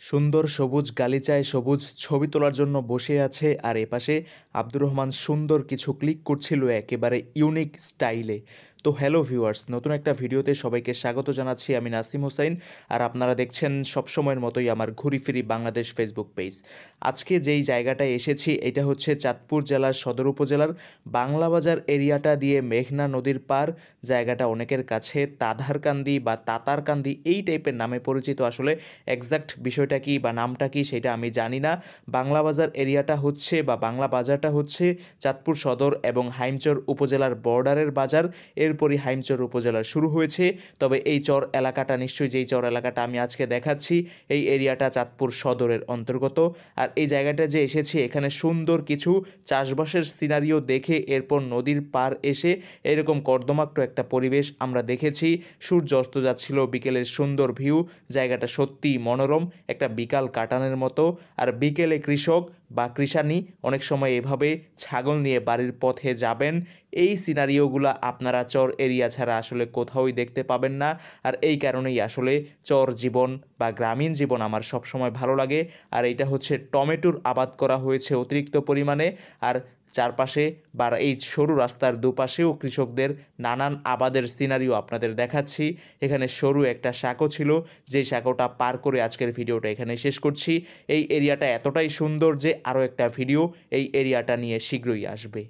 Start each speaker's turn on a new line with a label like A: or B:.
A: সুন্দর সবুজ গালিচায় সবুজ ছবি তোলার জন্য বসে আছে আর এপাশে আব্দুর রহমান সুন্দর কিছু ক্লিক করছিল একেবারে ইউনিক স্টাইলে। তো হ্যালো ভিউয়ার্স, নতুন একটা ভিডিওতে সবাইকে স্বাগত জানাচ্ছি। আমি নাসিম হোসাইন আর আপনারা দেখছেন সবসময়ের মতোই আমার ঘুরি ফিরি বাংলাদেশ ফেসবুক পেজ। আজকে যেই জায়গাটায় এসেছি এটা হচ্ছে চাঁদপুর জেলার সদর উপজেলার বাংলাবাজার এরিয়াটা দিয়ে মেঘনা নদীর পার। জায়গাটা অনেকের কাছে তাধারকান্দি বা তাতারকান্দি এই টাইপের নামে পরিচিত। আসলে এক্সাক্ট বিষয়টা কি বা নামটা কি সেটা আমি জানি না। বাংলা বাজার এরিয়াটা হচ্ছে বা বাংলা বাজারটা হচ্ছে চাঁদপুর সদর এবং হাইমচর উপজেলার বর্ডারের বাজার। এরপরই হাইমচর উপজেলার শুরু হয়েছে। তবে এই চর এলাকাটা নিশ্চয়ই, যেই চর এলাকাটা আমি আজকে দেখাচ্ছি, এই এরিয়াটা চাঁদপুর সদরের অন্তর্গত। আর এই জায়গাটা যে এসেছি এখানে সুন্দর কিছু চাষবাসের সিনারিও দেখে এরপর নদীর পার এসে এরকম কর্দমাক্ত একটা পরিবেশ আমরা দেখেছি। সূর্য অস্ত যাচ্ছিল, বিকেলের সুন্দর ভিউ। জায়গাটা সত্যি মনোরম, একটা বিকাল কাটানোর মতো। আর বিকেলে কৃষক বা কৃষানি অনেক সময় এভাবে ছাগল নিয়ে বাড়ির পথে যাবেন। এই সিনারিওগুলো আপনারা চর এরিয়া ছাড়া আসলে কোথাওই দেখতে পাবেন না। আর এই কারণেই আসলে চর জীবন বা গ্রামীণ জীবন আমার সবসময় ভালো লাগে। আর এটা হচ্ছে টমেটোর আবাদ করা হয়েছে অতিরিক্ত পরিমাণে। আর চারপাশে বা এই সরু রাস্তার দুপাশেও কৃষকদের নানান আবাদের সিনারিও আপনাদের দেখাচ্ছি। এখানে সরু একটা সাঁকো ছিল, যেই সাঁকোটা পার করে আজকের ভিডিওটা এখানে শেষ করছি। এই এরিয়াটা এতটাই সুন্দর যে আরও একটা ভিডিও এই এরিয়াটা নিয়ে শীঘ্রই আসবে।